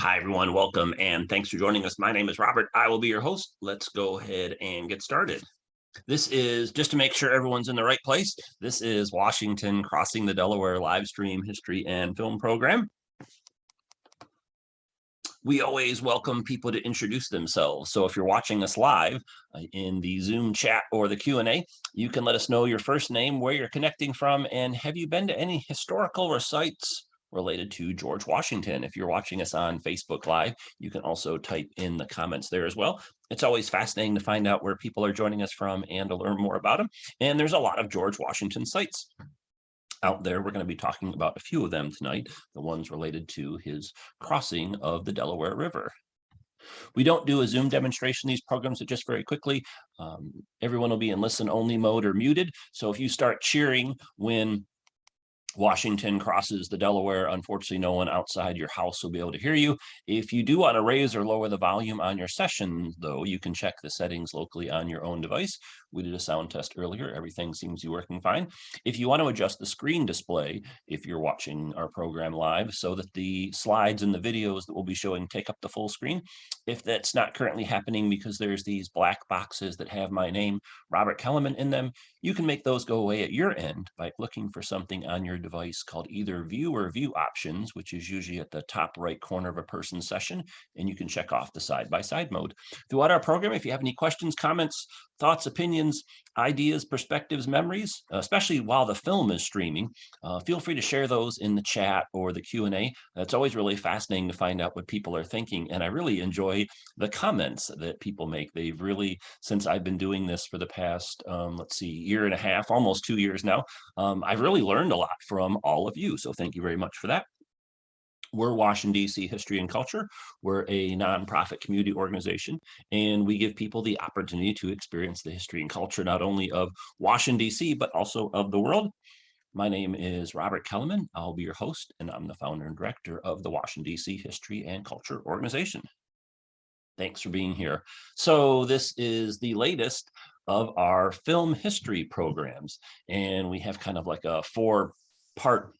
Hi, everyone. Welcome and thanks for joining us. My name is Robert. I will be your host. Let's go ahead and get started. This is just to make sure everyone's in the right place. This is Washington Crossing the Delaware live stream history and film program. We always welcome people to introduce themselves. So if you're watching us live in the Zoom chat or the Q&A, you can let us know your first name, where you're connecting from, and have you been to any historical sites related to George Washington? If you're watching us on Facebook Live, you can also type in the comments there as well. It's always fascinating to find out where people are joining us from and to learn more about them. And there's a lot of George Washington sites out there. We're going to be talking about a few of them tonight, the ones related to his crossing of the Delaware River. We don't do a Zoom demonstration. These programs are just very quickly. Everyone will be in listen only mode or muted. So if you start cheering when Washington crosses the Delaware, unfortunately, no one outside your house will be able to hear you. If you do want to raise or lower the volume on your session, though, you can check the settings locally on your own device. We did a sound test earlier. Everything seems to be working fine. If you want to adjust the screen display, if you're watching our program live, so that the slides and the videos that we'll be showing take up the full screen, if that's not currently happening because there's these black boxes that have my name, Robert Kelleman, in them, you can make those go away at your end by looking for something on your device called either view or view options, which is usually at the top right corner of a person's session, and you can check off the side-by-side mode. Throughout our program, if you have any questions, comments, thoughts, opinions, ideas, perspectives, memories, especially while the film is streaming, feel free to share those in the chat or the Q&A. It's always really fascinating to find out what people are thinking, and I really enjoy the comments that people make. They've really, since I've been doing this for the past, let's see, year and a half, almost 2 years now, I've really learned a lot from all of you. So thank you very much for that. We're Washington, D.C. History and Culture. We're a nonprofit community organization, and we give people the opportunity to experience the history and culture, not only of Washington, D.C., but also of the world. My name is Robert Kelleman. I'll be your host, and I'm the founder and director of the Washington, D.C. History and Culture Organization. Thanks for being here. So this is the latest of our film history programs, and we have kind of like a four-part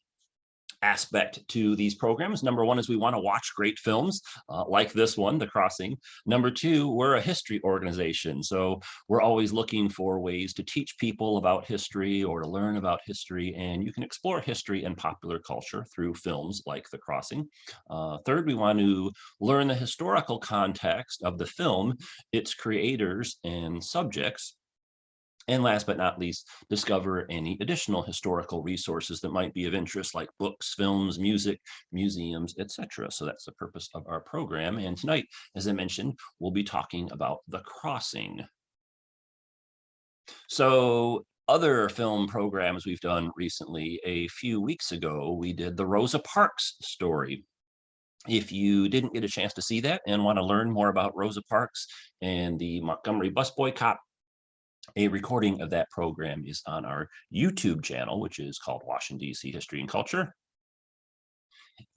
aspect to these programs. Number one is we want to watch great films like this one, The Crossing. Number two, we're a history organization. So we're always looking for ways to teach people about history or to learn about history. And you can explore history and popular culture through films like The Crossing. Third, we want to learn the historical context of the film, its creators and subjects. And last but not least, discover any additional historical resources that might be of interest, like books, films, music, museums, etc. So that's the purpose of our program. And tonight, as I mentioned, we'll be talking about The Crossing. So other film programs we've done recently, a few weeks ago, we did the Rosa Parks story. If you didn't get a chance to see that and want to learn more about Rosa Parks and the Montgomery bus boycott, a recording of that program is on our YouTube channel, which is called Washington, D.C. History and Culture.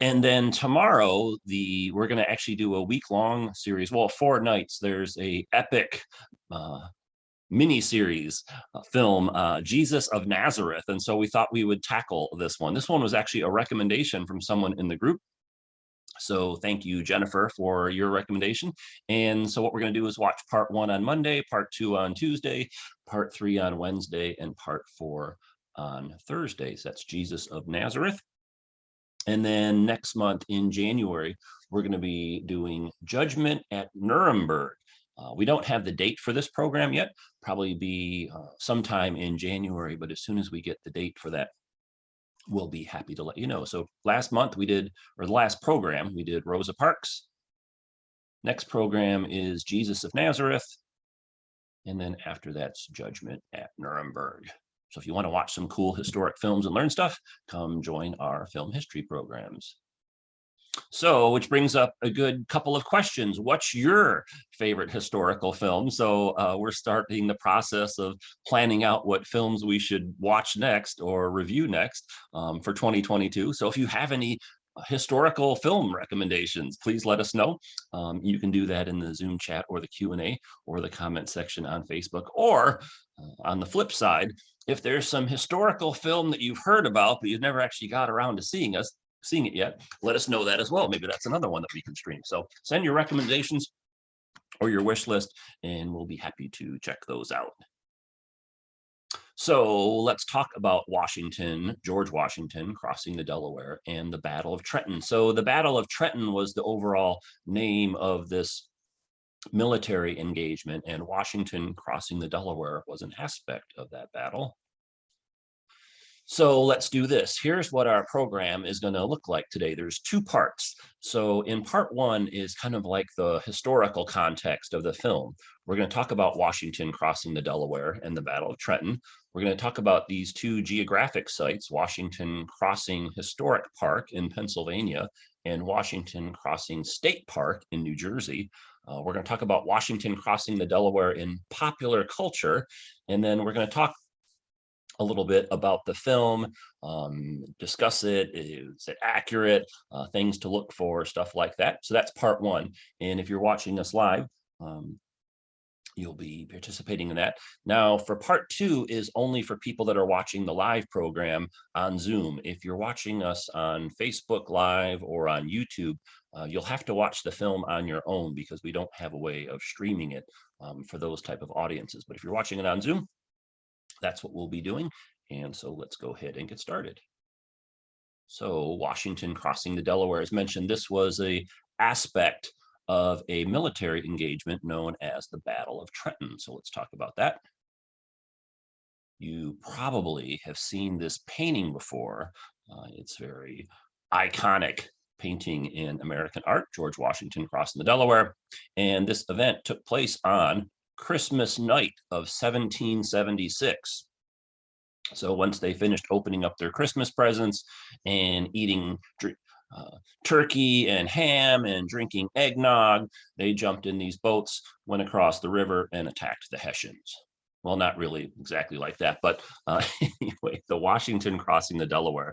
And then tomorrow, we're going to actually do a week-long series. Well, 4 nights. There's a epic mini-series film, Jesus of Nazareth. And so we thought we would tackle this one. This one was actually a recommendation from someone in the group. So thank you, Jennifer, for your recommendation. And so what we're going to do is watch part 1 on Monday, part 2 on Tuesday, part 3 on Wednesday, and part 4 on Thursday. So that's Jesus of Nazareth. And then next month in January, we're going to be doing Judgment at Nuremberg. We don't have the date for this program yet, probably be sometime in January, but as soon as we get the date for that, we'll be happy to let you know. So last month we did, or the last program, we did Rosa Parks. Next program is Jesus of Nazareth. And then after that's Judgment at Nuremberg. So if you want to watch some cool historic films and learn stuff, come join our film history programs. So, which brings up a good couple of questions. What's your favorite historical film? So we're starting the process of planning out what films we should watch next or review next for 2022. So if you have any historical film recommendations, please let us know. You can do that in the Zoom chat or the Q&A or the comment section on Facebook. Or on the flip side, if there's some historical film that you've heard about but you've never actually got around to seeing us, seeing it yet, let us know that as well. Maybe that's another one that we can stream. So send your recommendations or your wish list, and we'll be happy to check those out. So let's talk about Washington, George Washington crossing the Delaware and the Battle of Trenton. So the Battle of Trenton was the overall name of this military engagement, and Washington crossing the Delaware was an aspect of that battle. So let's do this. Here's what our program is going to look like today. There's two parts. So in part one is kind of like the historical context of the film. We're going to talk about Washington crossing the Delaware and the Battle of Trenton. We're going to talk about these two geographic sites, Washington Crossing Historic Park in Pennsylvania and Washington Crossing State Park in New Jersey. We're going to talk about Washington crossing the Delaware in popular culture. And then we're going to talk a little bit about the film, discuss it, is it accurate, things to look for, stuff like that. So that's part one. And if you're watching us live, you'll be participating in that. Now for part two is only for people that are watching the live program on Zoom. If you're watching us on Facebook Live or on YouTube, you'll have to watch the film on your own because we don't have a way of streaming it for those type of audiences. But if you're watching it on Zoom, that's what we'll be doing. And so let's go ahead and get started. So Washington crossing the Delaware, as mentioned, this was a aspect of a military engagement known as the Battle of Trenton. So let's talk about that. You probably have seen this painting before. It's very iconic painting in American art, George Washington crossing the Delaware. And this event took place on Christmas night of 1776. So once they finished opening up their Christmas presents and eating turkey and ham and drinking eggnog, they jumped in these boats, went across the river, and attacked the Hessians. Well, not really exactly like that, but anyway, the Washington crossing the Delaware.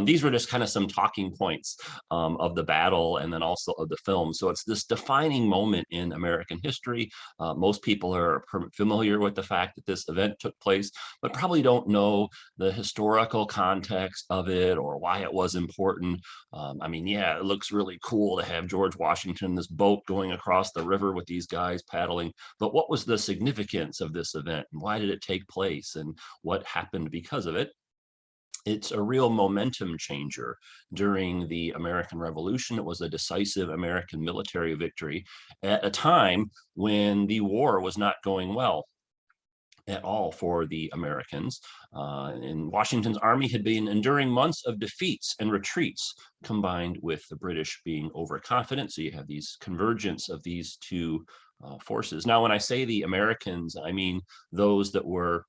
These were just kind of some talking points of the battle and then also of the film. So it's this defining moment in American history. Most people are familiar with the fact that this event took place, but probably don't know the historical context of it or why it was important. I mean, yeah, it looks really cool to have George Washington, this boat going across the river with these guys paddling, but what was the significance of this event? And why did it take place and what happened because of it? It's a real momentum changer during the American Revolution. It was a decisive American military victory at a time when the war was not going well at all for the Americans. And Washington's army had been enduring months of defeats and retreats, combined with the British being overconfident. So you have these convergence of these two forces. Now, when I say the Americans, I mean those that were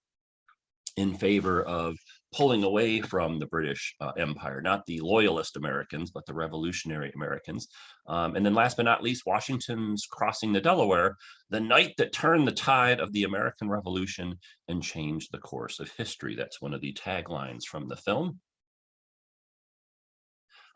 in favor of pulling away from the British Empire, not the loyalist Americans, but the revolutionary Americans. And then last but not least, Washington's crossing the Delaware, the night that turned the tide of the American Revolution and changed the course of history. That's one of the taglines from the film.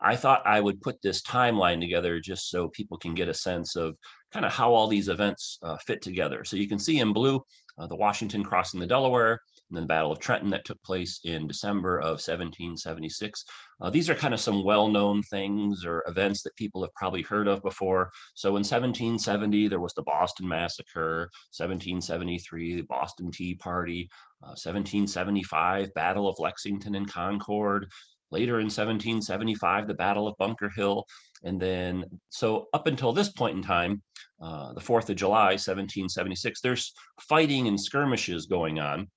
I thought I would put this timeline together just so people can get a sense of kind of how all these events fit together. So you can see in blue, the Washington crossing the Delaware, and then the Battle of Trenton that took place in December of 1776. These are kind of some well-known things or events that people have probably heard of before. So in 1770, there was the Boston Massacre, 1773, the Boston Tea Party, 1775, Battle of Lexington and Concord, later in 1775, the Battle of Bunker Hill. And then, so up until this point in time, the 4th of July, 1776, there's fighting and skirmishes going on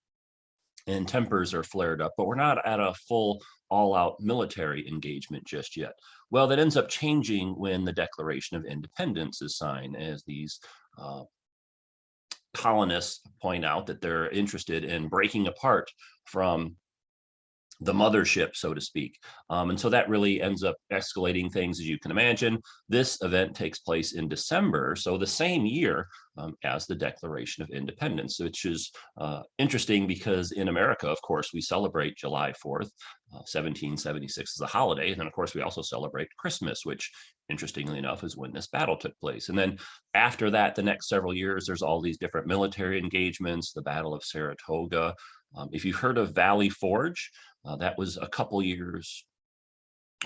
and tempers are flared up, but we're not at a full all-out military engagement just yet. Well, that ends up changing when the Declaration of Independence is signed, as these colonists point out that they're interested in breaking apart from the mothership, so to speak. And so that really ends up escalating things, as you can imagine. This event takes place in December, so the same year as the Declaration of Independence, which is interesting because in America, of course, we celebrate July 4th, 1776 as a holiday. And then, of course, we also celebrate Christmas, which, interestingly enough, is when this battle took place. And then after that, the next several years, there's all these different military engagements, the Battle of Saratoga. If you've heard of Valley Forge, that was a couple years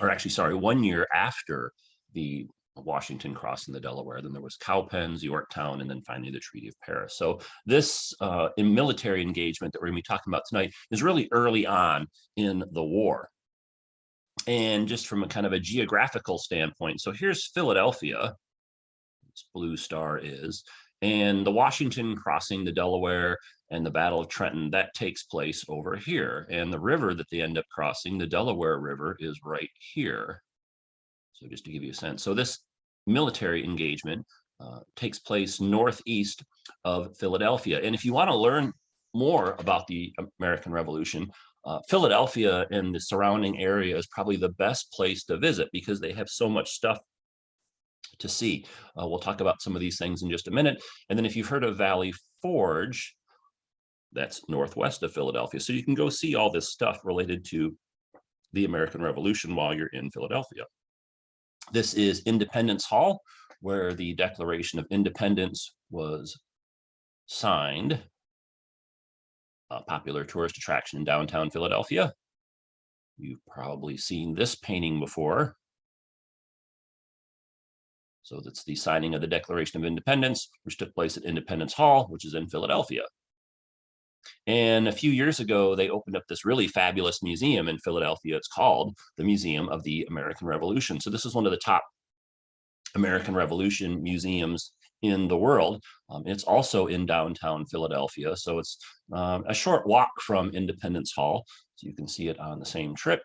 or actually, sorry, 1 year after the Washington crossing the Delaware. Then there was Cowpens, Yorktown, and then finally the Treaty of Paris. So this in military engagement that we're going to be talking about tonight is really early on in the war. And just from a kind of a geographical standpoint, so here's Philadelphia, this blue star is, and the Washington crossing the Delaware and the Battle of Trenton, that takes place over here. And the river that they end up crossing, the Delaware River, is right here. So just to give you a sense. So this military engagement takes place northeast of Philadelphia. And if you want to learn more about the American Revolution, Philadelphia and the surrounding area is probably the best place to visit because they have so much stuff to see. We'll talk about some of these things in just a minute. And then if you've heard of Valley Forge, that's northwest of Philadelphia. So you can go see all this stuff related to the American Revolution while you're in Philadelphia. This is Independence Hall, where the Declaration of Independence was signed. A popular tourist attraction in downtown Philadelphia. You've probably seen this painting before. So that's the signing of the Declaration of Independence, which took place at Independence Hall, which is in Philadelphia. And a few years ago, they opened up this really fabulous museum in Philadelphia. It's called the Museum of the American Revolution. So this is one of the top American Revolution museums in the world. It's also in downtown Philadelphia. So it's a short walk from Independence Hall. So you can see it on the same trip.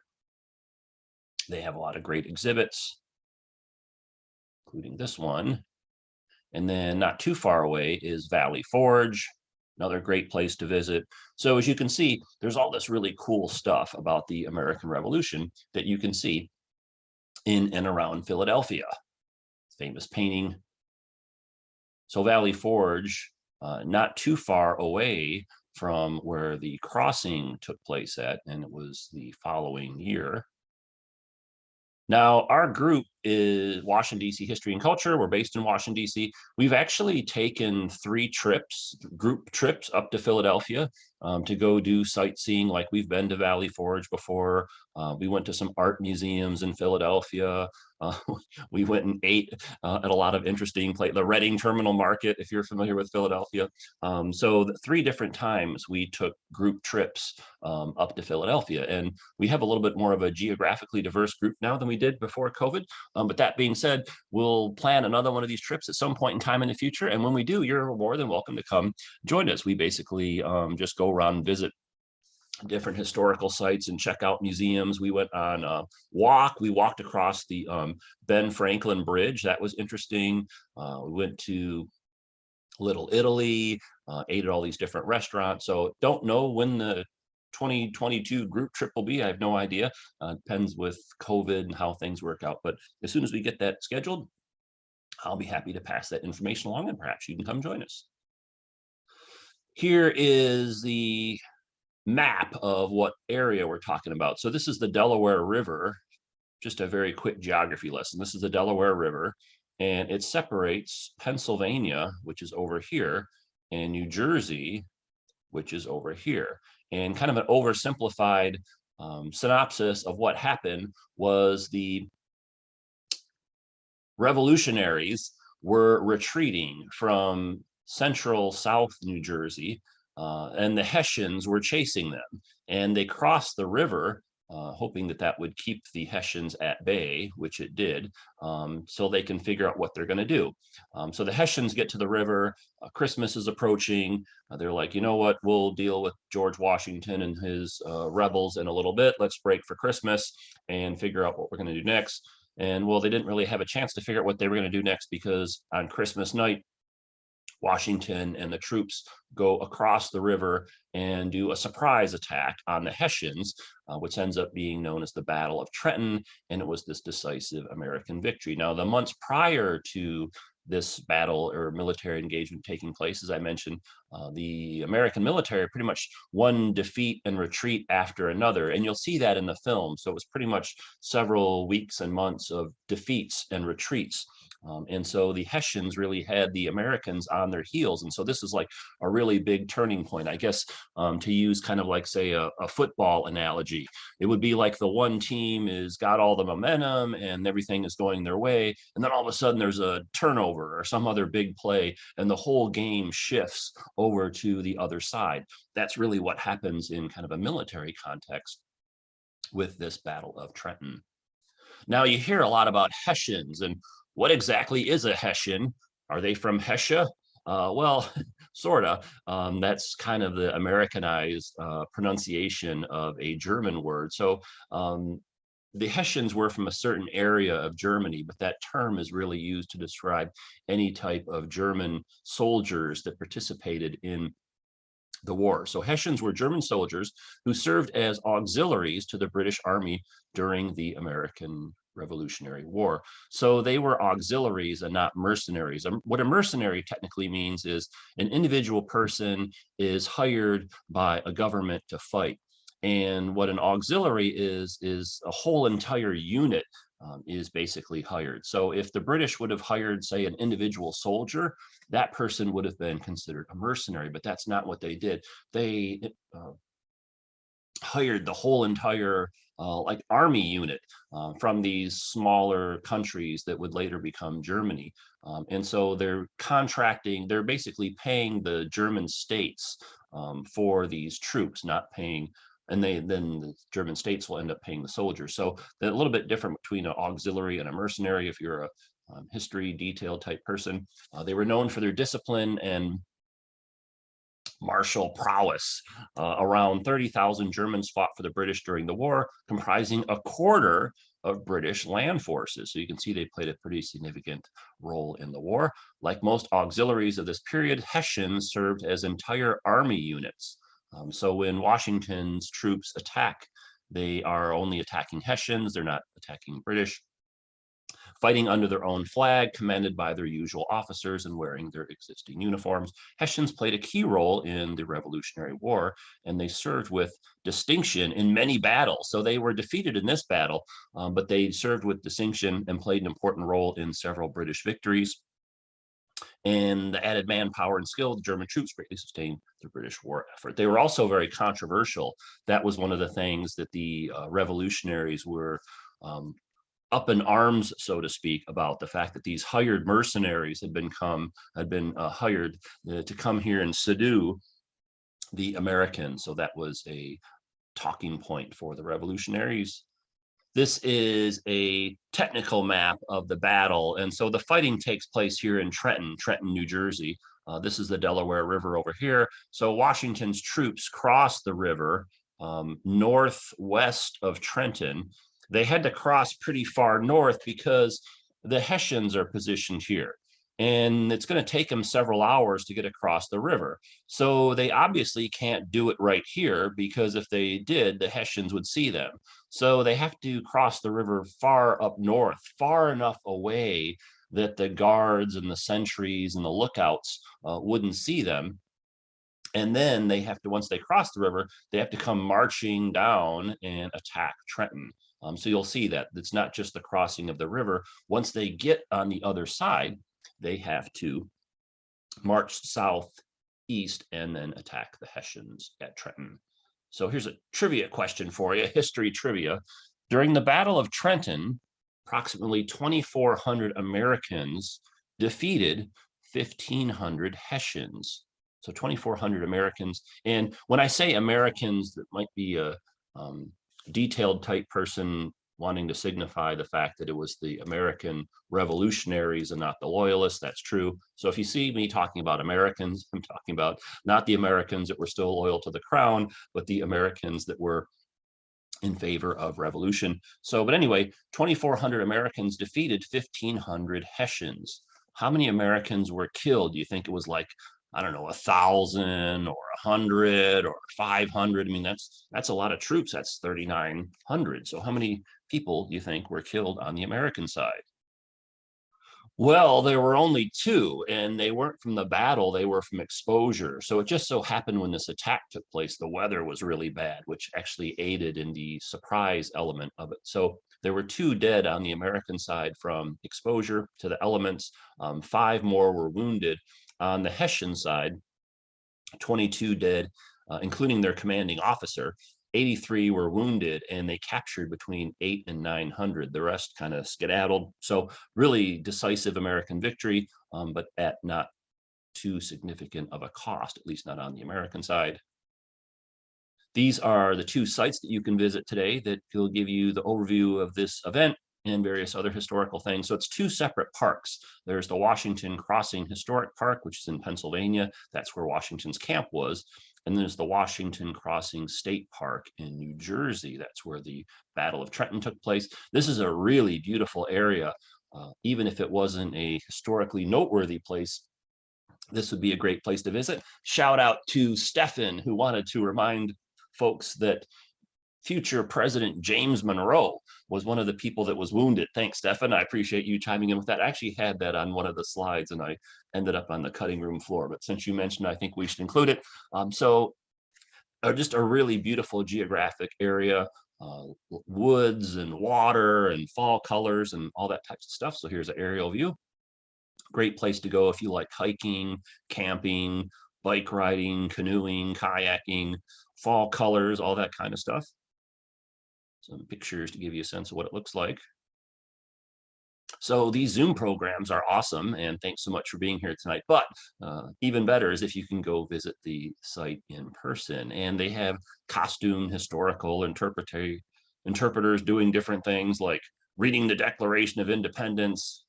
They have a lot of great exhibits, including this one. And then not too far away is Valley Forge, another great place to visit. So as you can see, there's all this really cool stuff about the American Revolution that you can see in and around Philadelphia. Famous painting. So Valley Forge, not too far away from where the crossing took place at, and it was the following year. Now, our group is Washington, D.C. History and Culture. We're based in Washington, D.C. We've actually taken 3 trips, group trips up to Philadelphia to go do sightseeing. Like we've been to Valley Forge before. We went to some art museums in Philadelphia. We went and ate at a lot of interesting places. The Reading Terminal Market, if you're familiar with Philadelphia. So 3 different times we took group trips up to Philadelphia. And we have a little bit more of a geographically diverse group now than we did before COVID. But that being said, we'll plan another one of these trips at some point in time in the future. And when we do, you're more than welcome to come join us. We basically just go around and visit different historical sites and check out museums. We went on a walk. We walked across the Ben Franklin Bridge. That was interesting. We went to Little Italy, ate at all these different restaurants. So don't know when the 2022 group trip will be. I have no idea. Depends with COVID and how things work out. But as soon as we get that scheduled, I'll be happy to pass that information along and perhaps you can come join us. Here is the map of what area we're talking about. So this is the Delaware River, just a very quick geography lesson. This is the Delaware River, and it separates Pennsylvania, which is over here, and New Jersey, which is over here. And kind of an oversimplified synopsis of what happened was the revolutionaries were retreating from central South New Jersey, and the Hessians were chasing them. And they crossed the river, hoping that that would keep the Hessians at bay, which it did, so they can figure out what they're going to do. So the Hessians get to the river. Christmas is approaching. They're like, you know what? We'll deal with George Washington and his rebels in a little bit. Let's break for Christmas and figure out what we're going to do next. And well, they didn't really have a chance to figure out what they were going to do next because on Christmas night, Washington and the troops go across the river and do a surprise attack on the Hessians, which ends up being known as the Battle of Trenton, and it was this decisive American victory. Now, the months prior to this battle or military engagement taking place, as I mentioned, The American military pretty much one defeat and retreat after another, and you'll see that in the film. So it was pretty much several weeks and months of defeats and retreats. And so the Hessians really had the Americans on their heels. And so this is like a really big turning point, I guess, to use kind of like, say, a football analogy. It would be like the one team is got all the momentum and everything is going their way. And then all of a sudden there's a turnover or some other big play, and the whole game shifts over to the other side. That's really what happens in kind of a military context with this Battle of Trenton. Now you hear a lot about Hessians, and what exactly is a Hessian? Are they from Hessia? Well, sort of. That's kind of the Americanized pronunciation of a German word. So the Hessians were from a certain area of Germany, but that term is really used to describe any type of German soldiers that participated in the war. So Hessians were German soldiers who served as auxiliaries to the British Army during the American Revolutionary War. So they were auxiliaries and not mercenaries. What a mercenary technically means is an individual person is hired by a government to fight. And what an auxiliary is a whole entire unit is basically hired. So if the British would have hired, say, an individual soldier, that person would have been considered a mercenary, but that's not what they did. They hired the whole entire like army unit from these smaller countries that would later become Germany. And so they're contracting, they're basically paying the German states for these troops, not paying, and then the German states will end up paying the soldiers. So a little bit different between an auxiliary and a mercenary if you're a history detail type person. They were known for their discipline and martial prowess. Around 30,000 Germans fought for the British during the war, comprising a quarter of British land forces. So you can see they played a pretty significant role in the war. Like most auxiliaries of this period, Hessians served as entire army units. So when Washington's troops attack, they are only attacking Hessians, they're not attacking British, fighting under their own flag, commanded by their usual officers and wearing their existing uniforms. Hessians played a key role in the Revolutionary War, and they served with distinction in many battles. So they were defeated in this battle, but they served with distinction and played an important role in several British victories. And the added manpower and skill of the German troops greatly sustained the British war effort. They were also very controversial. That was one of the things that the revolutionaries were up in arms, so to speak, about the fact that these hired mercenaries had been hired to come here and subdue the Americans. So that was a talking point for the revolutionaries. This is a technical map of the battle. And so the fighting takes place here in Trenton, New Jersey. This is the Delaware River over here. So Washington's troops crossed the river northwest of Trenton. They had to cross pretty far north because the Hessians are positioned here. And it's going to take them several hours to get across the river. So they obviously can't do it right here, because if they did, the Hessians would see them. So they have to cross the river far up north, far enough away that the guards and the sentries and the lookouts wouldn't see them. And then they have to, once they cross the river, they have to come marching down and attack Trenton. So you'll see that it's not just the crossing of the river. Once they get on the other side, they have to march southeast and then attack the Hessians at Trenton. So here's a trivia question for you, history trivia. During the Battle of Trenton, approximately 2,400 Americans defeated 1,500 Hessians. So 2,400 Americans. And when I say Americans, that might be a detailed type person wanting to signify the fact that it was the American revolutionaries and not the loyalists. That's true. So if you see me talking about Americans, I'm talking about not the Americans that were still loyal to the crown, but the Americans that were in favor of revolution. So, but anyway, 2,400 Americans defeated 1,500 Hessians. How many Americans were killed? Do you think it was like, I don't know, 1,000 or 100 or 500? I mean, that's a lot of troops. That's 3,900. So how many people do you think were killed on the American side? Well, there were only two, and they weren't from the battle, they were from exposure. So it just so happened when this attack took place, the weather was really bad, which actually aided in the surprise element of it. So there were two dead on the American side from exposure to the elements. Five more were wounded. On the Hessian side, 22 dead, including their commanding officer. 83 were wounded, and they captured between 8 and 900. The rest kind of skedaddled. So really decisive American victory, but at not too significant of a cost, at least not on the American side. These are the two sites that you can visit today that will give you the overview of this event and various other historical things. So it's two separate parks. There's the Washington Crossing Historic Park, which is in Pennsylvania. That's where Washington's camp was. And there's the Washington Crossing State Park in New Jersey. That's where the Battle of Trenton took place. This is a really beautiful area. Even if it wasn't a historically noteworthy place, this would be a great place to visit. Shout out to Stefan, who wanted to remind folks that future President James Monroe was one of the people that was wounded. Thanks, Stefan. I appreciate you chiming in with that. I actually had that on one of the slides, and I ended up on the cutting room floor. But since you mentioned, I think we should include it. Just a really beautiful geographic area, woods and water and fall colors and all that types of stuff. So here's an aerial view. Great place to go if you like hiking, camping, bike riding, canoeing, kayaking, fall colors, all that kind of stuff. Some pictures to give you a sense of what it looks like. So these Zoom programs are awesome, and thanks so much for being here tonight. But even better is if you can go visit the site in person, and they have costume historical interpreters doing different things like reading the Declaration of Independence,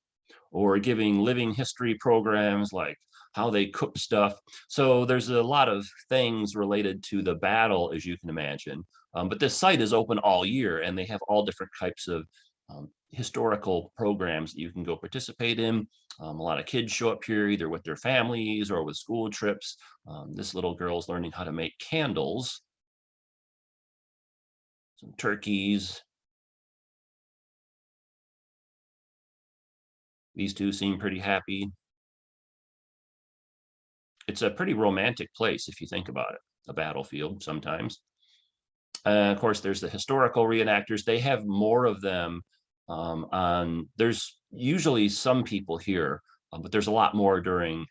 or giving living history programs like how they cook stuff. So there's a lot of things related to the battle, as you can imagine. But this site is open all year, and they have all different types of historical programs that you can go participate in. A lot of kids show up here either with their families or with school trips. This little girl's learning how to make candles. Some turkeys. These two seem pretty happy. It's a pretty romantic place if you think about it, a battlefield sometimes. Of course, there's the historical reenactors. They have more of them there's usually some people here, but there's a lot more during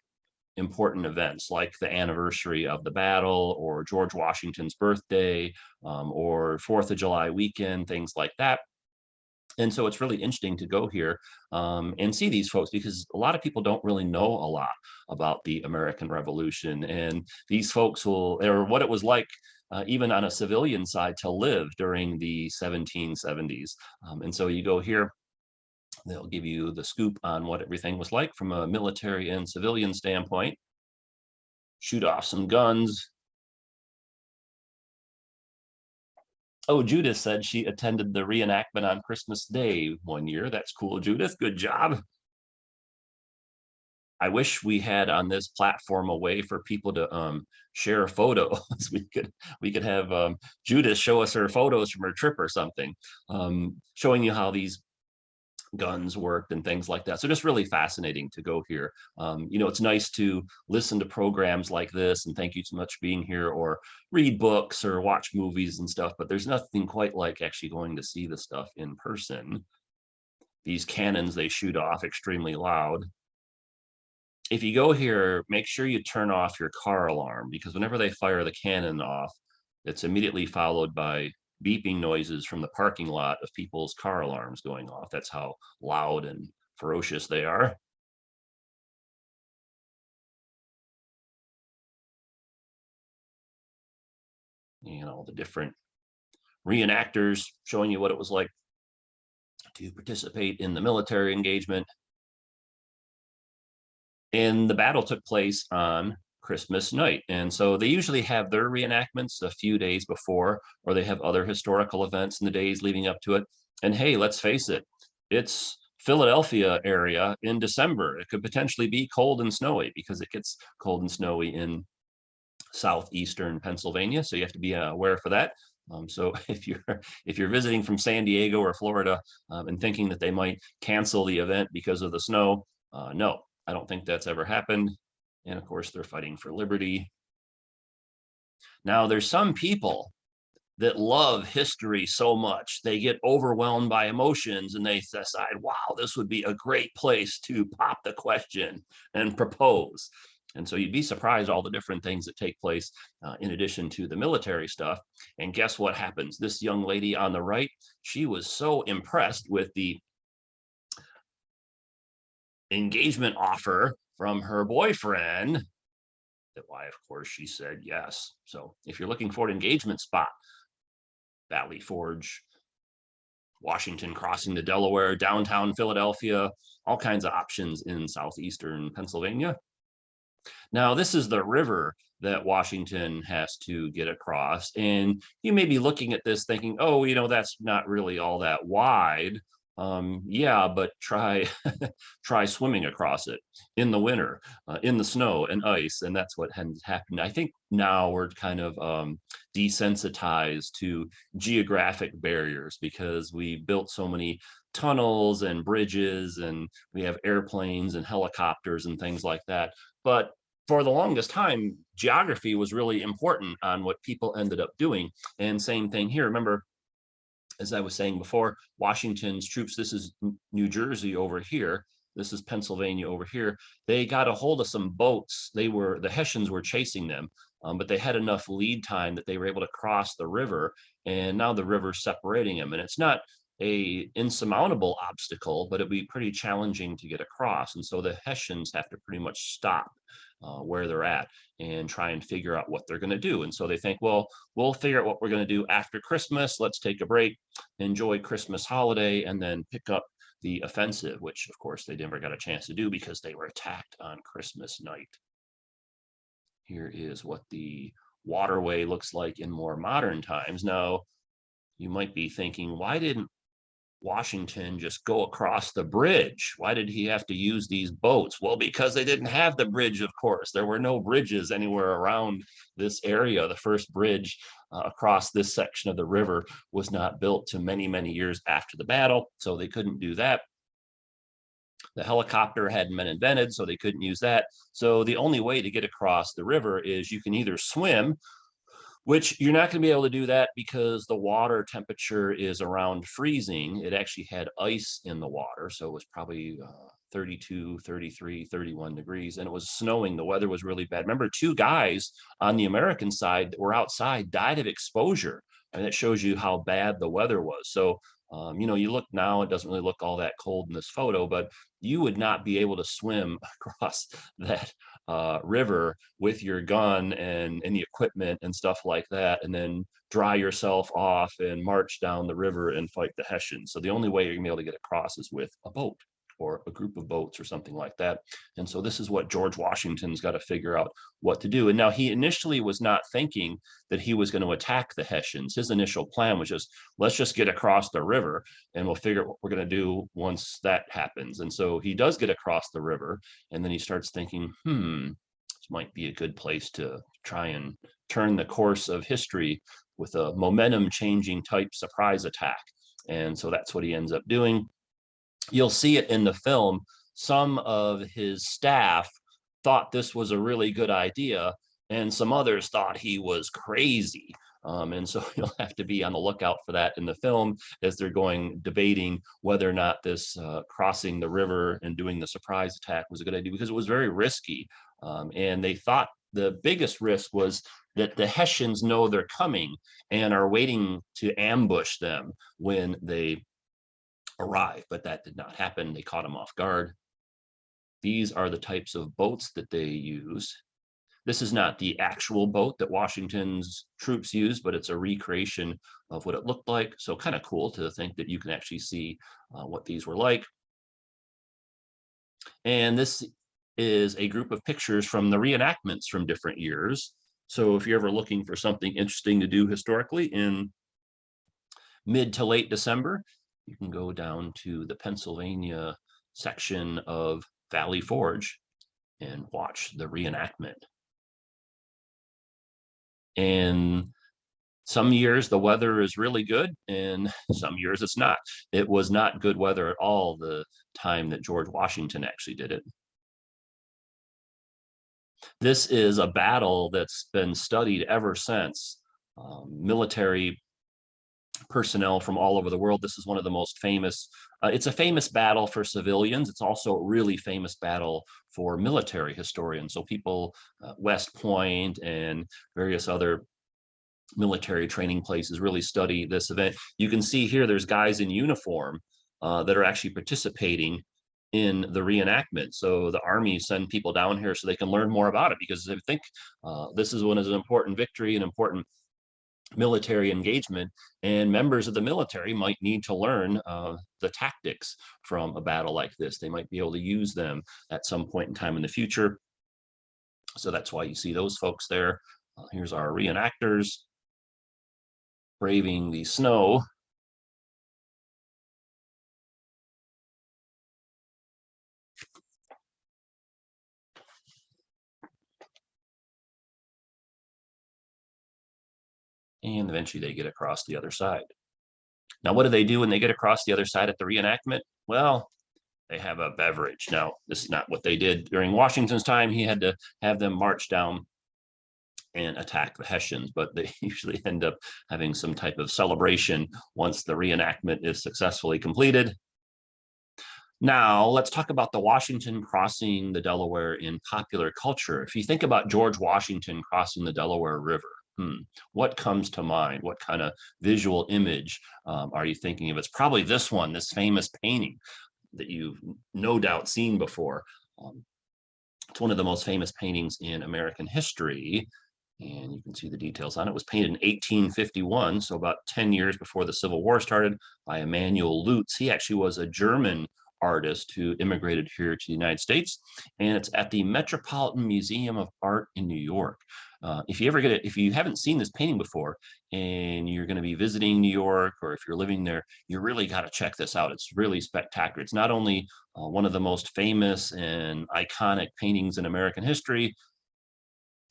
important events like the anniversary of the battle or George Washington's birthday or 4th of July weekend, things like that. And so it's really interesting to go here and see these folks, because a lot of people don't really know a lot about the American Revolution. And these folks or what it was like, even on a civilian side, to live during the 1770s. And so you go here, they'll give you the scoop on what everything was like from a military and civilian standpoint. Shoot off some guns. Oh, Judith said she attended the reenactment on Christmas Day one year. That's cool, Judith. Good job. I wish we had on this platform a way for people to share photos. we could have Judith show us her photos from her trip or something, showing you how these guns worked and things like that. So just really fascinating to go here. It's nice to listen to programs like this, and thank you so much for being here, or read books or watch movies and stuff, but there's nothing quite like actually going to see the stuff in person. These cannons they shoot off extremely loud. If you go here, make sure you turn off your car alarm, because whenever they fire the cannon off, it's immediately followed by beeping noises from the parking lot of people's car alarms going off. That's how loud and ferocious they are. The different reenactors showing you what it was like to participate in the military engagement. And the battle took place on Christmas night. And so they usually have their reenactments a few days before, or they have other historical events in the days leading up to it. And hey, let's face it, it's Philadelphia area in December. It could potentially be cold and snowy, because it gets cold and snowy in southeastern Pennsylvania. So you have to be aware for that. So if you're visiting from San Diego or Florida and thinking that they might cancel the event because of the snow, No, I don't think that's ever happened. And of course, they're fighting for liberty. Now, there's some people that love history so much, they get overwhelmed by emotions and they decide, wow, this would be a great place to pop the question and propose. And so you'd be surprised all the different things that take place in addition to the military stuff. And guess what happens? This young lady on the right, she was so impressed with the engagement offer from her boyfriend that why, of course, she said yes. So if you're looking for an engagement spot, Valley Forge, Washington, crossing the Delaware, downtown Philadelphia, all kinds of options in southeastern Pennsylvania. Now, this is the river that Washington has to get across. And you may be looking at this thinking, oh, that's not really all that wide. Yeah, but try try swimming across it in the winter, in the snow and ice, and that's what has happened. I think now we're kind of desensitized to geographic barriers because we built so many tunnels and bridges, and we have airplanes and helicopters and things like that. But for the longest time, geography was really important on what people ended up doing. And same thing here. Remember, as I was saying before, Washington's troops, this is New Jersey over here, this is Pennsylvania over here, they got a hold of some boats. The Hessians were chasing them, but they had enough lead time that they were able to cross the river, and now the river's separating them. And it's not a insurmountable obstacle, but it'd be pretty challenging to get across. And so the Hessians have to pretty much stop where they're at and try and figure out what they're going to do. And so they think, well, we'll figure out what we're going to do after Christmas. Let's take a break, enjoy Christmas holiday, and then pick up the offensive, which of course they never got a chance to do because they were attacked on Christmas night. Here is what the waterway looks like in more modern times. Now, you might be thinking, why didn't Washington just go across the bridge? Why did he have to use these boats? Well, because they didn't have the bridge, of course. There were no bridges anywhere around this area. The first bridge across this section of the river was not built to many, many years after the battle, so they couldn't do that. The helicopter hadn't been invented, so they couldn't use that. So the only way to get across the river is you can either swim, which you're not going to be able to do that because the water temperature is around freezing. It actually had ice in the water, so it was probably 32, 33, 31 degrees, and it was snowing. The weather was really bad. Remember, 2 guys on the American side that were outside died of exposure, and it shows you how bad the weather was. So, you look now, it doesn't really look all that cold in this photo, but you would not be able to swim across that river with your gun and any equipment and stuff like that, and then dry yourself off and march down the river and fight the Hessians. So the only way you're gonna be able to get across is with a boat or a group of boats or something like that. And so this is what George Washington's got to figure out what to do. And now he initially was not thinking that he was going to attack the Hessians. His initial plan was just, let's just get across the river and we'll figure out what we're going to do once that happens. And so he does get across the river, and then he starts thinking, this might be a good place to try and turn the course of history with a momentum changing type surprise attack. And so that's what he ends up doing. You'll see it in the film. Some of his staff thought this was a really good idea, and some others thought he was crazy. And so you'll have to be on the lookout for that in the film as they're debating whether or not this crossing the river and doing the surprise attack was a good idea, because it was very risky. And they thought the biggest risk was that the Hessians know they're coming and are waiting to ambush them when they arrive, but that did not happen. They caught him off guard. These are the types of boats that they use. This is not the actual boat that Washington's troops used, but it's a recreation of what it looked like. So kind of cool to think that you can actually see what these were like. And this is a group of pictures from the reenactments from different years. So if you're ever looking for something interesting to do historically in mid to late December, you can go down to the Pennsylvania section of Valley Forge and watch the reenactment. And Some years the weather is really good and some years it's not. It was not good weather at all the time that George Washington actually did it. This is a battle that's been studied ever since. Military personnel from all over the world. This is one of the most famous. It's a famous battle for civilians. It's also a really famous battle for military historians. So people, West Point and various other military training places really study this event. You can see here there's guys in uniform that are actually participating in the reenactment. So the Army send people down here so they can learn more about it, because they think this is one is an important victory, an important military engagement, and members of the military might need to learn the tactics from a battle like this. They might be able to use them at some point in time in the future. So that's why you see those folks there. Here's our reenactors braving the snow. And eventually they get across the other side. Now, what do they do when they get across the other side at the reenactment? Well, they have a beverage. Now, this is not what they did during Washington's time. He had to have them march down and attack the Hessians, but they usually end up having some type of celebration once the reenactment is successfully completed. Now, let's talk about the Washington crossing the Delaware in popular culture. If you think about George Washington crossing the Delaware River, what comes to mind? What kind of visual image are you thinking of? It's probably this one, this famous painting that you've no doubt seen before. It's one of the most famous paintings in American history, and you can see the details on it. It was painted in 1851, so about 10 years before the Civil War started, by Emanuel Leutze. He actually was a German artist who immigrated here to the United States, and it's at the Metropolitan Museum of Art in New York. If you ever get it, if you haven't seen this painting before and you're going to be visiting New York, or if you're living there, you really got to check this out. It's really spectacular. It's not only one of the most famous and iconic paintings in American history,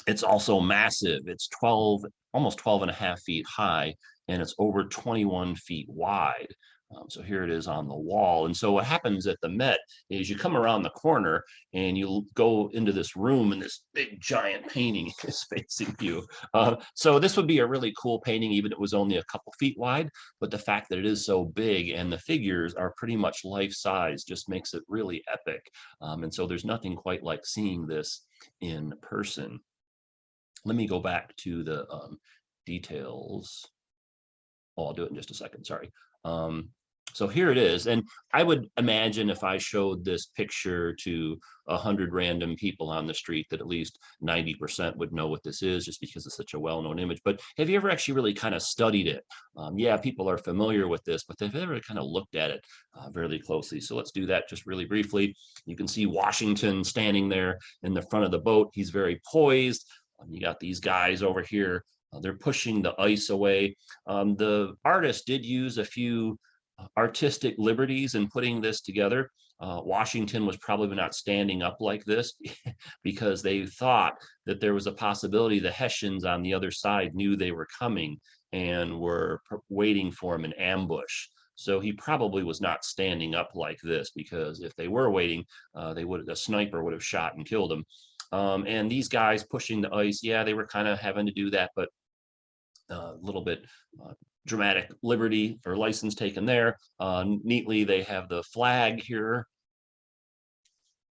it's also massive. It's 12, almost 12 and a half feet high, and it's over 21 feet wide. So here it is on the wall. And so what happens at the Met is you come around the corner and you go into this room, and this big giant painting is facing you. So this would be a really cool painting, even if it was only a couple feet wide. But the fact that it is so big and the figures are pretty much life size just makes it really epic. And so there's nothing quite like seeing this in person. Let me go back to the details. Oh, I'll do it in just a second, sorry. So here it is. And I would imagine if I showed this picture to 100 random people on the street, that at least 90% would know what this is, just because it's such a well-known image. But have you ever actually really kind of studied it? Yeah, people are familiar with this, but they've never kind of looked at it very closely. So let's do that just really briefly. You can see Washington standing there in the front of the boat. He's very poised. You got these guys over here. They're pushing the ice away. The artist did use a few artistic liberties in putting this together. Washington was probably not standing up like this because they thought that there was a possibility the Hessians on the other side knew they were coming and were waiting for him in ambush. So he probably was not standing up like this, because if they were waiting, a sniper would have shot and killed him. And these guys pushing the ice, yeah, they were kind of having to do that, but a little bit dramatic liberty or license taken there. Neatly, they have the flag here.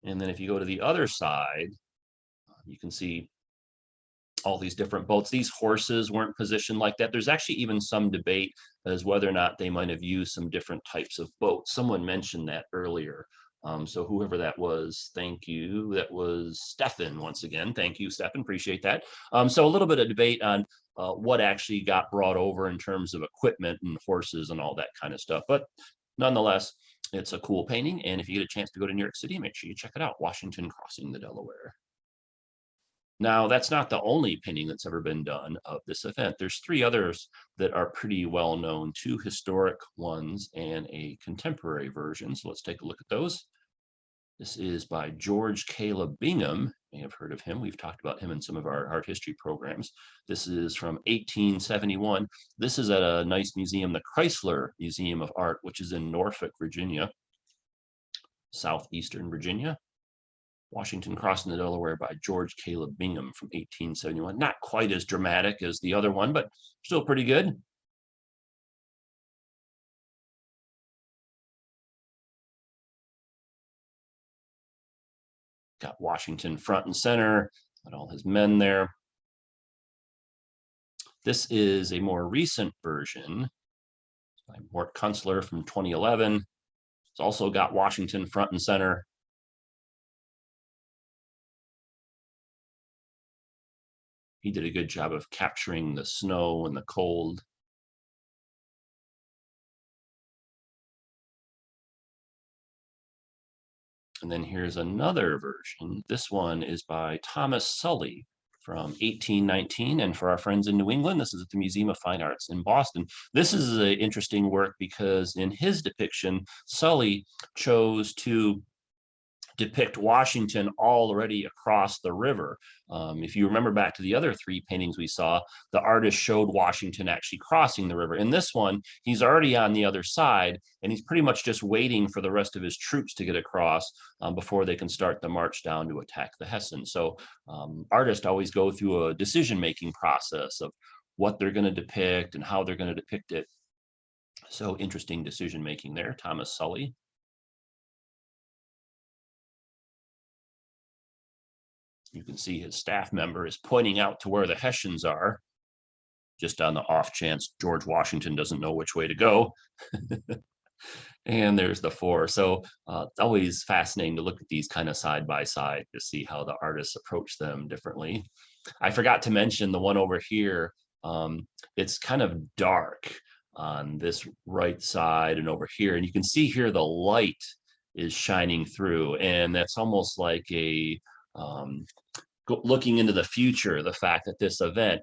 And then if you go to the other side, you can see all these different boats. These horses weren't positioned like that. There's actually even some debate as whether or not they might have used some different types of boats. Someone mentioned that earlier. So whoever that was, thank you. That was Stefan once again. Thank you, Stefan. Appreciate that. So a little bit of debate on what actually got brought over in terms of equipment and horses and all that kind of stuff. But nonetheless, it's a cool painting. And if you get a chance to go to New York City, make sure you check it out. Washington Crossing the Delaware. Now, that's not the only painting that's ever been done of this event. There's three others that are pretty well known, two historic ones and a contemporary version. So let's take a look at those. This is by George Caleb Bingham. You may have heard of him. We've talked about him in some of our art history programs. This is from 1871. This is at a nice museum, the Chrysler Museum of Art, which is in Norfolk, Virginia, southeastern Virginia. Washington Crossing the Delaware by George Caleb Bingham from 1871. Not quite as dramatic as the other one, but still pretty good. Got Washington front and center, got all his men there. This is a more recent version by Mort Kunstler from 2011. It's also got Washington front and center. He did a good job of capturing the snow and the cold. And then here's another version. This one is by Thomas Sully from 1819. And for our friends in New England, this is at the Museum of Fine Arts in Boston. This is an interesting work because in his depiction, Sully chose to depict Washington already across the river. If you remember back to the other three paintings we saw, the artist showed Washington actually crossing the river. In this one, he's already on the other side, and he's pretty much just waiting for the rest of his troops to get across before they can start the march down to attack the Hessians. So artists always go through a decision-making process of what they're going to depict and how they're going to depict it. So interesting decision-making there, Thomas Sully. You can see his staff member is pointing out to where the Hessians are, just on the off chance George Washington doesn't know which way to go. And there's the four. So it's always fascinating to look at these kind of side by side to see how the artists approach them differently. I forgot to mention the one over here. It's kind of dark on this right side and over here. And you can see here the light is shining through. And that's almost like a looking into the future, the fact that this event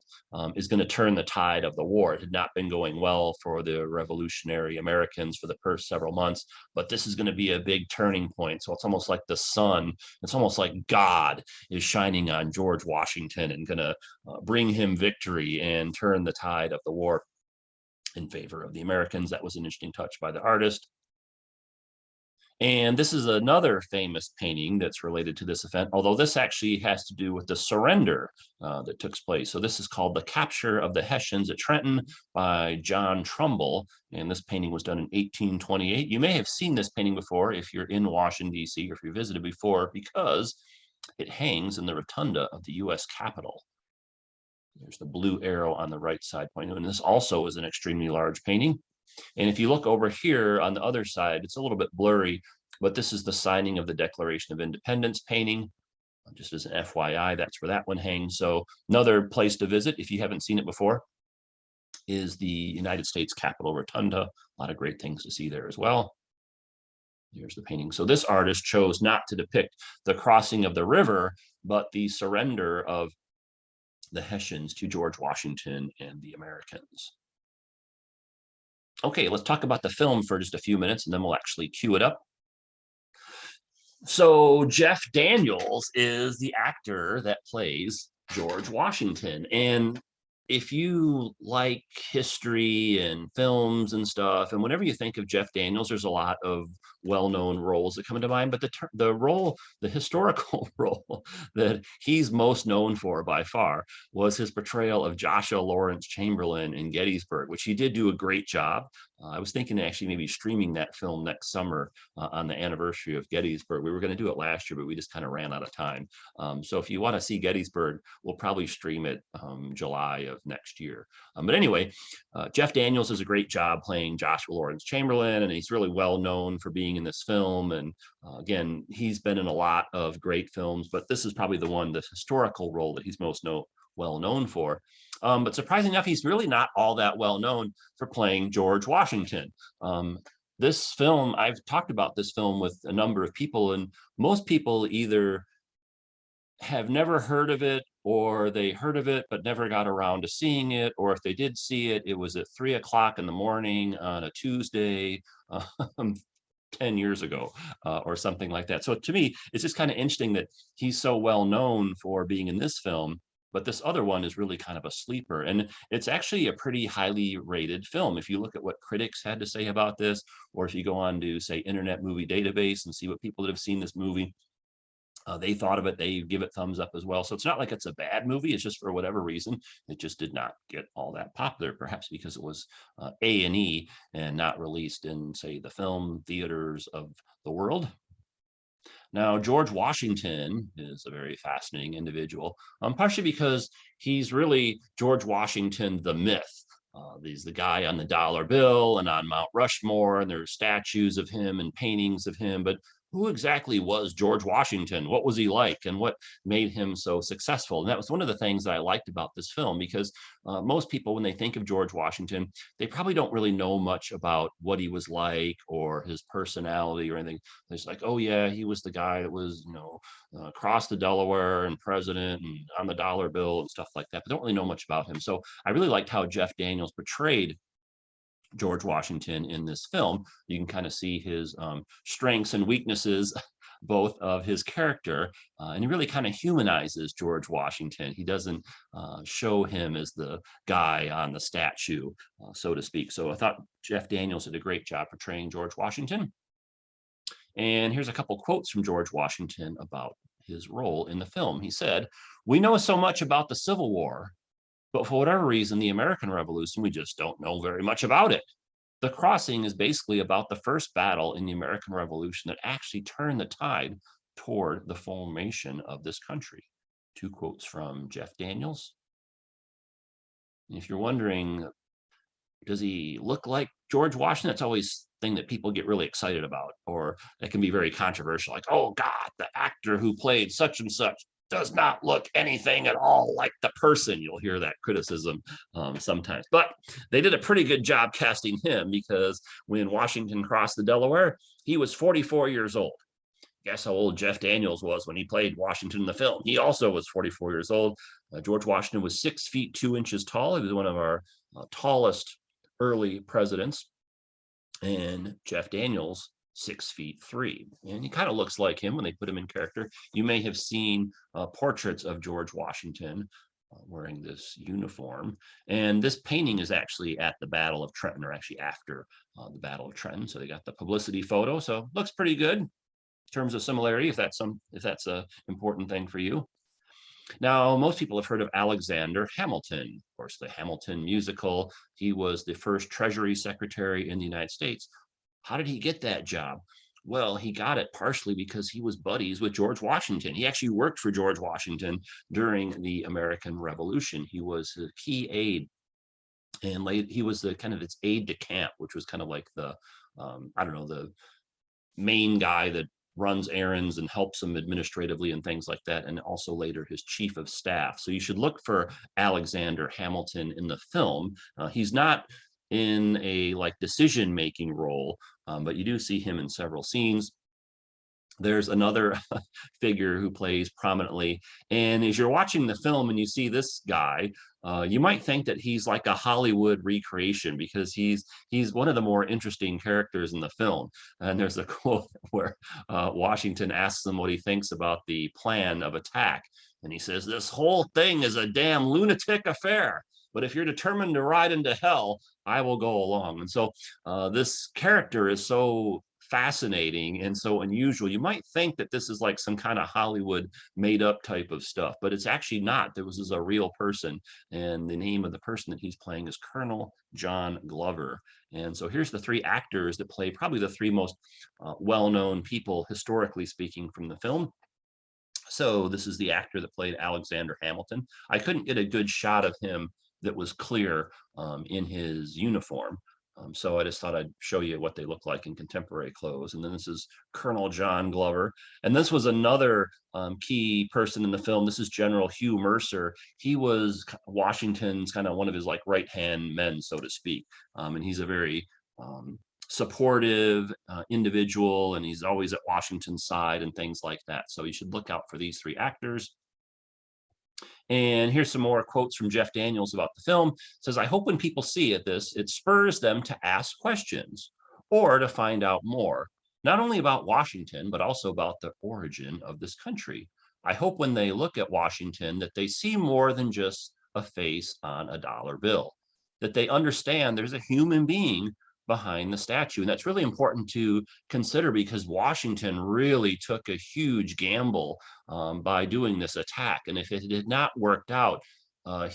is going to turn the tide of the war. It had not been going well for the revolutionary Americans for the first several months, but this is going to be a big turning point. So it's almost like the sun, it's almost like God is shining on George Washington and going to bring him victory and turn the tide of the war in favor of the Americans. That was an interesting touch by the artist. And this is another famous painting that's related to this event, although this actually has to do with the surrender that took place. So this is called The Capture of the Hessians at Trenton by John Trumbull. And this painting was done in 1828. You may have seen this painting before if you're in Washington, D.C., or if you visited before, because it hangs in the rotunda of the U.S. Capitol. There's the blue arrow on the right side pointing, and this also is an extremely large painting. And if you look over here on the other side, it's a little bit blurry, but this is the signing of the Declaration of Independence painting. Just as an FYI, that's where that one hangs. So another place to visit, if you haven't seen it before, is the United States Capitol Rotunda. A lot of great things to see there as well. Here's the painting. So this artist chose not to depict the crossing of the river, but the surrender of the Hessians to George Washington and the Americans. Okay, let's talk about the film for just a few minutes, and then we'll actually cue it up. So Jeff Daniels is the actor that plays George Washington. And if you like history and films and stuff, and whenever you think of Jeff Daniels, there's a lot of well-known roles that come into mind, but the historical role that he's most known for by far was his portrayal of Joshua Lawrence Chamberlain in Gettysburg, which he did do a great job. I was thinking actually maybe streaming that film next summer on the anniversary of Gettysburg. We were going to do it last year, but we just kind of ran out of time. So if you want to see Gettysburg, we'll probably stream it July of next year. But anyway, Jeff Daniels does a great job playing Joshua Lawrence Chamberlain, and he's really well known for being in this film. And again, he's been in a lot of great films, but this is probably the historical role that he's most well known for. But surprisingly enough, he's really not all that well known for playing George Washington. This film, I've talked about this film with a number of people, and most people either have never heard of it, or they heard of it but never got around to seeing it, or if they did see it, it was at 3 o'clock in the morning on a Tuesday. 10 years ago or something like that. So to me, it's just kind of interesting that he's so well known for being in this film, but this other one is really kind of a sleeper. And it's actually a pretty highly rated film. If you look at what critics had to say about this, or if you go on to, say, Internet Movie Database and see what people that have seen this movie, they thought of it, they give it thumbs up as well. So it's not like it's a bad movie. It's just for whatever reason, it just did not get all that popular, perhaps because it was A&E and not released in, say, the film theaters of the world. Now, George Washington is a very fascinating individual, partially because he's really George Washington, the myth. He's the guy on the dollar bill and on Mount Rushmore, and there's statues of him and paintings of him. But who exactly was George Washington? What was he like? And what made him so successful? And that was one of the things that I liked about this film, because most people, when they think of George Washington, they probably don't really know much about what he was like or his personality or anything. It's like, oh yeah, he was the guy that was, across the Delaware and president and on the dollar bill and stuff like that, but don't really know much about him. So I really liked how Jeff Daniels portrayed George Washington in this film. You can kind of see his strengths and weaknesses, both of his character, and he really kind of humanizes George Washington. He doesn't show him as the guy on the statue, so to speak. So I thought Jeff Daniels did a great job portraying George Washington. And here's a couple quotes from George Washington about his role in the film. He said, "We know so much about the Civil War, but for whatever reason, the American Revolution, we just don't know very much about it. The Crossing is basically about the first battle in the American Revolution that actually turned the tide toward the formation of this country." Two quotes from Jeff Daniels. And if you're wondering, does he look like George Washington? That's always thing that people get really excited about, or that can be very controversial. Like, oh God, the actor who played such and such does not look anything at all like the person. You'll hear that criticism sometimes, but they did a pretty good job casting him, because when Washington crossed the Delaware, he was 44 years old. Guess how old Jeff Daniels was when he played Washington in the film. He also was 44 years old. George Washington was 6 feet 2 inches tall. He was one of our tallest early presidents. And Jeff Daniels, 6 feet 3. And he kind of looks like him when they put him in character. You may have seen portraits of George Washington wearing this uniform. And this painting is actually at the Battle of Trenton, or actually after the Battle of Trenton. So they got the publicity photo. So looks pretty good in terms of similarity, if that's a important thing for you. Now, most people have heard of Alexander Hamilton, of course, the Hamilton musical. He was the first Treasury Secretary in the United States. How did he get that job? Well, he got it partially because he was buddies with George Washington. He actually worked for George Washington during the American Revolution. He was a key aide, and he was the kind of its aide de camp, which was kind of like the, the main guy that runs errands and helps him administratively and things like that, and also later his chief of staff. So you should look for Alexander Hamilton in the film. He's not in a decision-making role, but you do see him in several scenes. There's another figure who plays prominently, and as you're watching the film and you see this guy, you might think that he's like a Hollywood recreation, because he's one of the more interesting characters in the film. And there's a quote where Washington asks him what he thinks about the plan of attack, and he says, "This whole thing is a damn lunatic affair, but if you're determined to ride into hell, I will go along." And so this character is so fascinating and so unusual. You might think that this is like some kind of Hollywood made up type of stuff, but it's actually not. This is a real person, and the name of the person that he's playing is Colonel John Glover. And so here's the three actors that play probably the three most well-known people, historically speaking, from the film. So this is the actor that played Alexander Hamilton. I couldn't get a good shot of him that was clear in his uniform. So I just thought I'd show you what they look like in contemporary clothes. And then this is Colonel John Glover. And this was another key person in the film. This is General Hugh Mercer. He was Washington's kind of one of his right-hand men, so to speak. And he's a very supportive individual, and he's always at Washington's side and things like that. So you should look out for these three actors. And here's some more quotes from Jeff Daniels about the film. It says, "I hope when people see this, it spurs them to ask questions or to find out more. not only about Washington, but also about the origin of this country. I hope when they look at Washington that they see more than just a face on a dollar bill, that they understand there's a human being behind the statue. And that's really important to consider because Washington really took a huge gamble by doing this attack. And if it had not worked out, I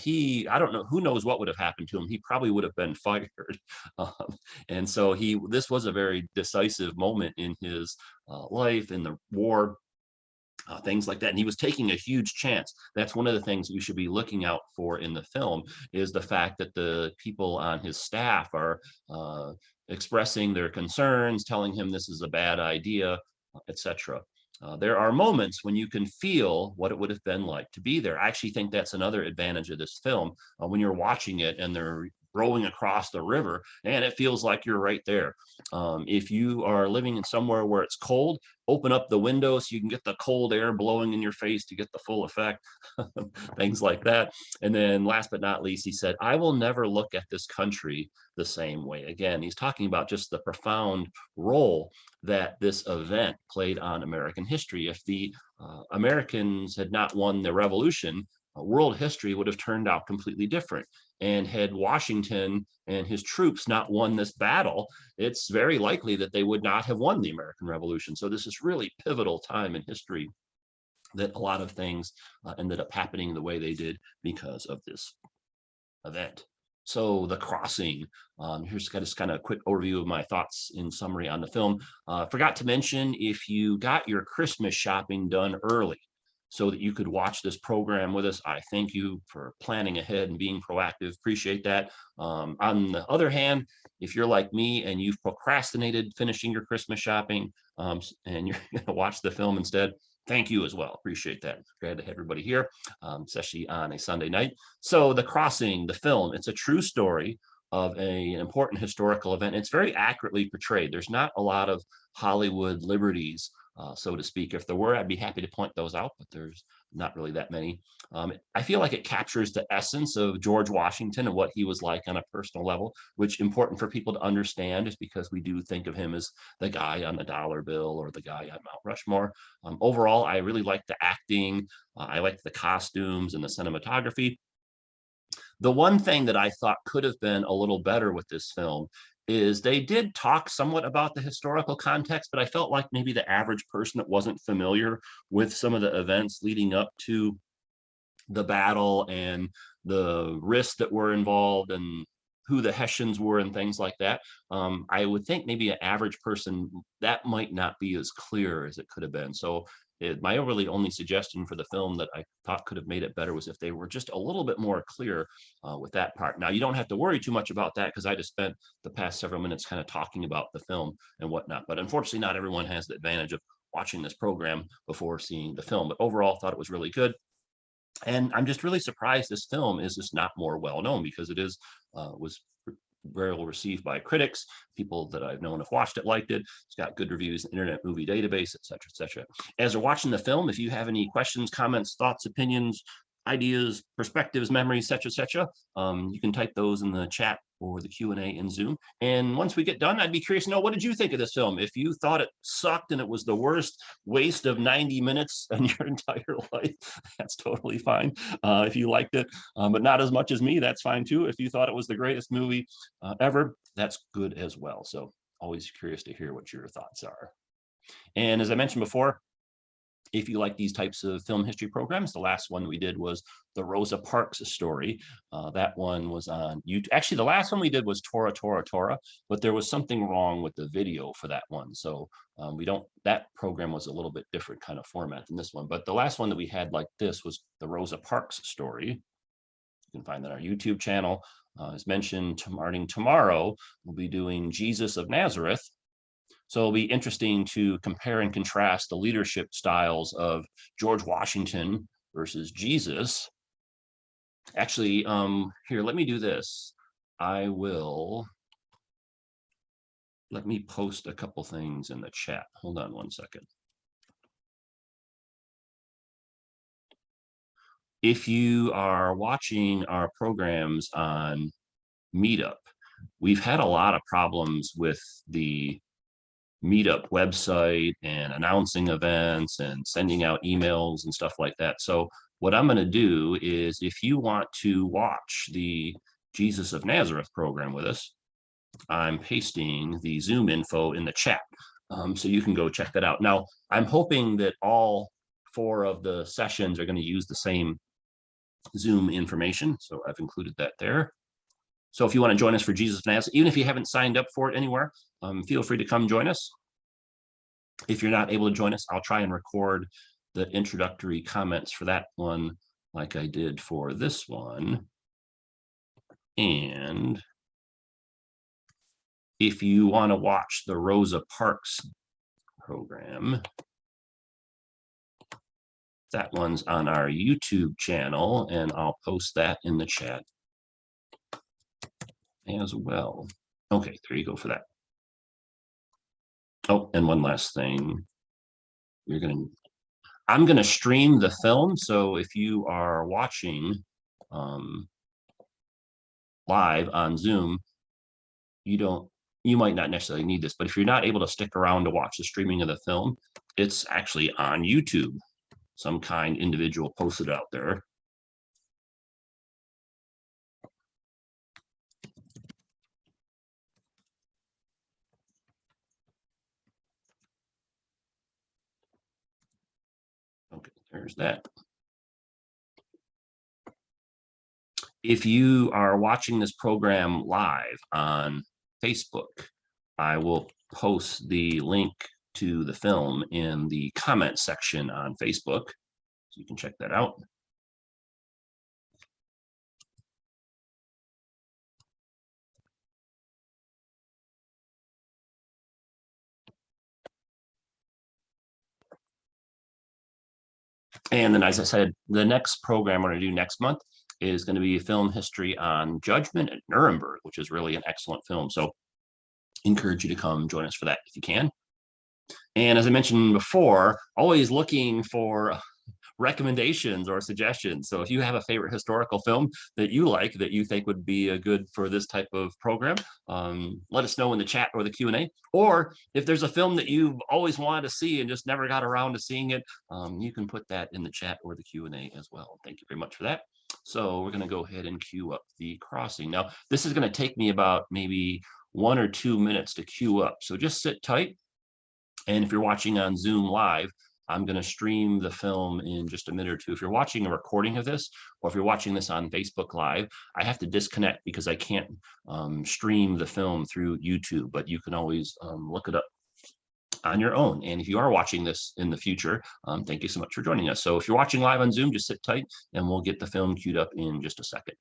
don't know, who knows what would have happened to him. He probably would have been fired. Um, and so this was a very decisive moment in his life in the war, things like that. And he was taking a huge chance. That's one of the things you should be looking out for in the film is the fact that the people on his staff are expressing their concerns, telling him this is a bad idea, etc. There are moments when you can feel what it would have been like to be there. I actually think that's another advantage of this film. When you're watching it and they're rowing across the river and it feels like you're right there. If you are living in somewhere where it's cold, open up the window so you can get the cold air blowing in your face to get the full effect, things like that. And then last but not least, he said, I will never look at this country the same way again. He's talking about just the profound role that this event played on American history. If the Americans had not won the revolution, world history would have turned out completely different. And had Washington and his troops not won this battle, it's very likely that they would not have won the American Revolution. So this is really pivotal time in history that a lot of things ended up happening the way they did because of this event. So the crossing, here's just kind of a quick overview of my thoughts in summary on the film. Forgot to mention, if you got your Christmas shopping done early, so that you could watch this program with us, I thank you for planning ahead and being proactive. Appreciate that. On the other hand, if you're like me and you've procrastinated finishing your Christmas shopping and you're going to watch the film instead, thank you as well. Appreciate that. Glad to have everybody here, especially on a Sunday night. So The Crossing, the film, it's a true story of an important historical event. It's very accurately portrayed. There's not a lot of Hollywood liberties, so to speak. If there were, I'd be happy to point those out, but there's not really that many. I feel like it captures the essence of George Washington and what he was like on a personal level, which is important for people to understand, is because we do think of him as the guy on the dollar bill or the guy on Mount Rushmore. Overall, I really like the acting. I like the costumes and the cinematography. The one thing that I thought could have been a little better with this film is they did talk somewhat about the historical context, but I felt like maybe the average person that wasn't familiar with some of the events leading up to the battle and the risks that were involved and who the Hessians were and things like that. I would think maybe an average person, that might not be as clear as it could have been. So my really only suggestion for the film that I thought could have made it better was if they were just a little bit more clear with that part. Now, you don't have to worry too much about that because I just spent the past several minutes kind of talking about the film and whatnot. But unfortunately, not everyone has the advantage of watching this program before seeing the film. But overall, I thought it was really good. And I'm just really surprised this film is just not more well known, because it was very well received by critics. People that I've known have watched it, liked it. It's got good reviews, Internet Movie Database, et cetera, et cetera. As we're watching the film, if you have any questions, comments, thoughts, opinions, ideas, perspectives, memories, et cetera, you can type those in the chat or the Q&A in Zoom. And once we get done, I'd be curious to know, what did you think of this film? If you thought it sucked and it was the worst waste of 90 minutes in your entire life, that's totally fine. If you liked it, but not as much as me, that's fine too. If you thought it was the greatest movie ever, that's good as well. So always curious to hear what your thoughts are. And as I mentioned before, if you like these types of film history programs, the last one we did was the Rosa Parks story. That one was on YouTube. Actually, the last one we did was Tora, Tora, Tora, but there was something wrong with the video for that one. So that program was a little bit different kind of format than this one. But the last one that we had like this was the Rosa Parks story. You can find that on our YouTube channel. As mentioned, starting tomorrow, we'll be doing Jesus of Nazareth. So it'll be interesting to compare and contrast the leadership styles of George Washington versus Jesus. Actually, here, let me do this. Let me post a couple things in the chat. Hold on one second. If you are watching our programs on Meetup, we've had a lot of problems with the meetup website and announcing events and sending out emails and stuff like that. So what I'm going to do is, if you want to watch the Jesus of Nazareth program with us, I'm pasting the Zoom info in the chat. So you can go check that out. Now, I'm hoping that all 4 of the sessions are going to use the same Zoom information. So I've included that there. So if you want to join us for Jesus of Nazareth, even if you haven't signed up for it anywhere, feel free to come join us. If you're not able to join us, I'll try and record the introductory comments for that one like I did for this one. And if you want to watch the Rosa Parks program, that one's on our YouTube channel, and I'll post that in the chat as well. Okay, there you go for that. Oh, and one last thing. I'm gonna stream the film, so if you are watching live on Zoom, you might not necessarily need this, but if you're not able to stick around to watch the streaming of the film, it's actually on YouTube. Some kind individual posted out there. Okay, there's that. If you are watching this program live on Facebook, I will post the link to the film in the comment section on Facebook, so you can check that out. And then, as I said, the next program we're going to do next month is going to be a film history on Judgment at Nuremberg, which is really an excellent film. So encourage you to come join us for that if you can. And as I mentioned before, always looking for recommendations or suggestions. So if you have a favorite historical film that you like, that you think would be a good for this type of program, let us know in the chat or the Q&A. Or if there's a film that you've always wanted to see and just never got around to seeing it, you can put that in the chat or the Q&A as well. Thank you very much for that. So we're going to go ahead and queue up the crossing. Now, this is going to take me about maybe 1 or 2 minutes to queue up. So just sit tight. And if you're watching on Zoom live, I'm going to stream the film in just a minute or two. If you're watching a recording of this, or if you're watching this on Facebook Live, I have to disconnect because I can't stream the film through YouTube, but you can always look it up on your own. And if you are watching this in the future, thank you so much for joining us. So if you're watching live on Zoom, just sit tight and we'll get the film queued up in just a second.